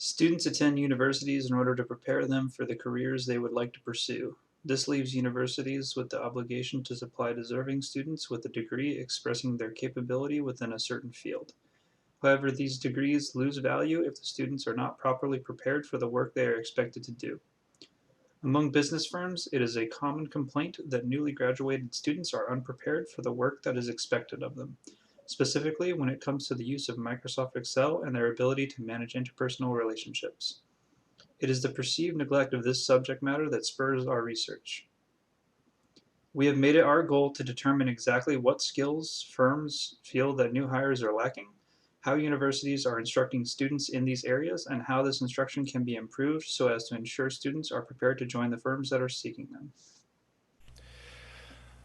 Students attend universities in order to prepare them for the careers they would like to pursue. This leaves universities with the obligation to supply deserving students with a degree expressing their capability within a certain field. However, these degrees lose value if the students are not properly prepared for the work they are expected to do. Among business firms, it is a common complaint that newly graduated students are unprepared for the work that is expected of them, specifically when it comes to the use of Microsoft Excel and their ability to manage interpersonal relationships. It is the perceived neglect of this subject matter that spurs our research. We have made it our goal to determine exactly what skills firms feel that new hires are lacking, how universities are instructing students in these areas, and how this instruction can be improved so as to ensure students are prepared to join the firms that are seeking them.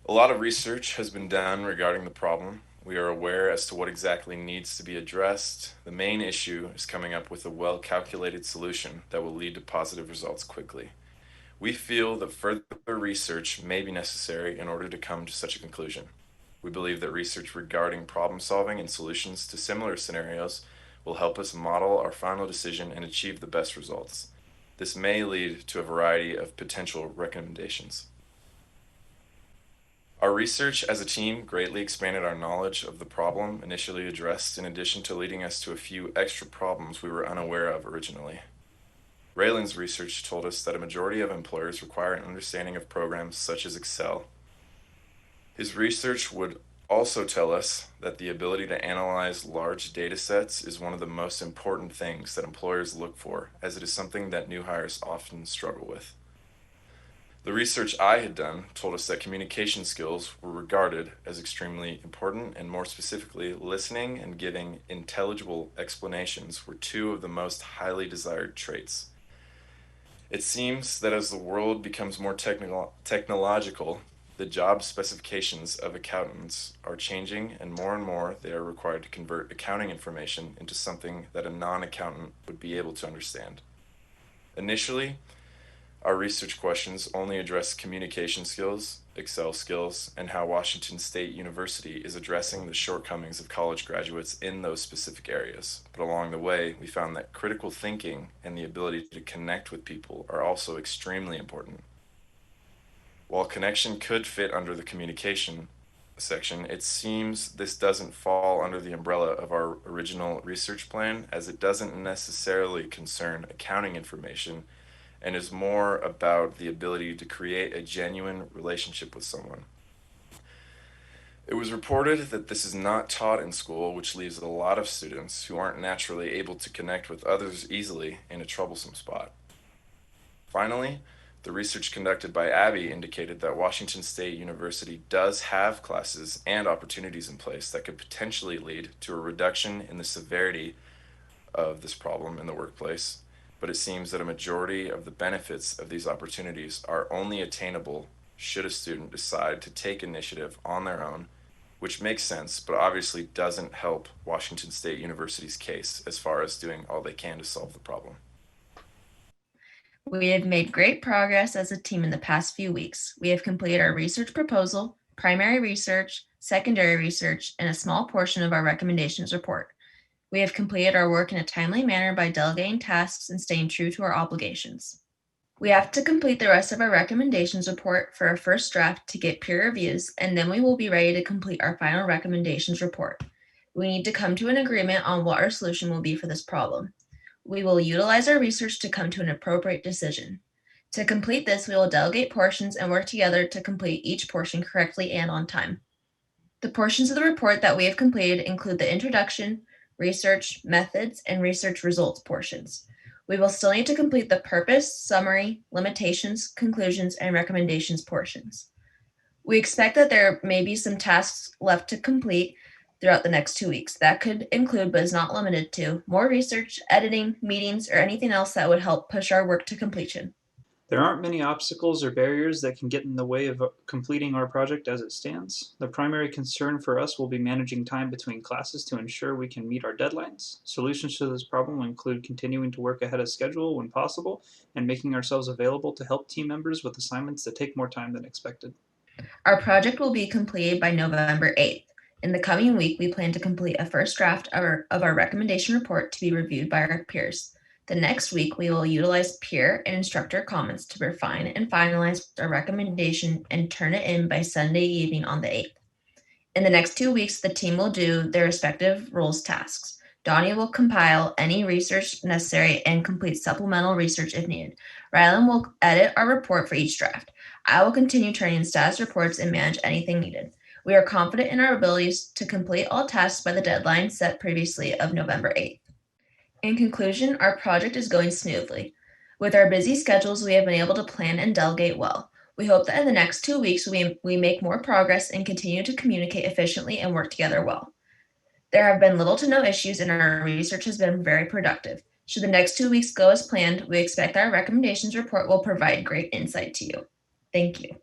A lot of research has been done regarding the problem. We are aware as to what exactly needs to be addressed. The main issue is coming up with a well calculated solution that will lead to positive results quickly. We feel that further research may be necessary in order to come to such a conclusion. We believe that research regarding problem solving and solutions to similar scenarios will help us model our final decision and achieve the best results. This may lead to a variety of potential recommendations. Our research as a team greatly expanded our knowledge of the problem initially addressed, in addition to leading us to a few extra problems we were unaware of originally. Raylan's research told us that a majority of employers require an understanding of programs such as Excel. His research would also tell us that the ability to analyze large data sets is one of the most important things that employers look for, as it is something that new hires often struggle with. The research I had done told us that communication skills were regarded as extremely important, and more specifically, listening and giving intelligible explanations were two of the most highly desired traits. It seems that as the world becomes more technological, the job specifications of accountants are changing, and more they are required to convert accounting information into something that a non accountant would be able to understand. Initially, our research questions only address communication skills, Excel skills, and how Washington State University is addressing the shortcomings of college graduates in those specific areas. But along the way, we found that critical thinking and the ability to connect with people are also extremely important. While connection could fit under the communication section, it seems this doesn't fall under the umbrella of our original research plan, as it doesn't necessarily concern accounting information and is more about the ability to create a genuine relationship with someone. It was reported that this is not taught in school, which leaves a lot of students who aren't naturally able to connect with others easily in a troublesome spot. Finally, the research conducted by Abby indicated that Washington State University does have classes and opportunities in place that could potentially lead to a reduction in the severity of this problem in the workplace, but it seems that a majority of the benefits of these opportunities are only attainable should a student decide to take initiative on their own, which makes sense, but obviously doesn't help Washington State University's case as far as doing all they can to solve the problem. We have made great progress as a team in the past few weeks. We have completed our research proposal, primary research, secondary research, and a small portion of our recommendations report. We have completed our work in a timely manner by delegating tasks and staying true to our obligations. We have to complete the rest of our recommendations report for our first draft to get peer reviews, and then we will be ready to complete our final recommendations report. We need to come to an agreement on what our solution will be for this problem. We will utilize our research to come to an appropriate decision. To complete this, we will delegate portions and work together to complete each portion correctly and on time. The portions of the report that we have completed include the introduction, research, methods, and research results portions. We will still need to complete the purpose, summary, limitations, conclusions, and recommendations portions. We expect that there may be some tasks left to complete throughout the next 2 weeks. That could include, but is not limited to, more research, editing, meetings, or anything else that would help push our work to completion. There aren't many obstacles or barriers that can get in the way of completing our project as it stands. The primary concern for us will be managing time between classes to ensure we can meet our deadlines. Solutions to this problem include continuing to work ahead of schedule when possible and making ourselves available to help team members with assignments that take more time than expected. Our project will be completed by November 8th. In the coming week, we plan to complete a first draft of our recommendation report to be reviewed by our peers. The next week, we will utilize peer and instructor comments to refine and finalize our recommendation and turn it in by Sunday evening on the 8th. In the next 2 weeks, the team will do their respective roles tasks. Donnie will compile any research necessary and complete supplemental research if needed. Rylan will edit our report for each draft. I will continue turning in status reports and manage anything needed. We are confident in our abilities to complete all tasks by the deadline set previously of November 8th. In conclusion, our project is going smoothly. With our busy schedules, we have been able to plan and delegate well. We hope that in the next 2 weeks, we make more progress and continue to communicate efficiently and work together well. There have been little to no issues, and our research has been very productive. Should the next 2 weeks go as planned, we expect our recommendations report will provide great insight to you. Thank you.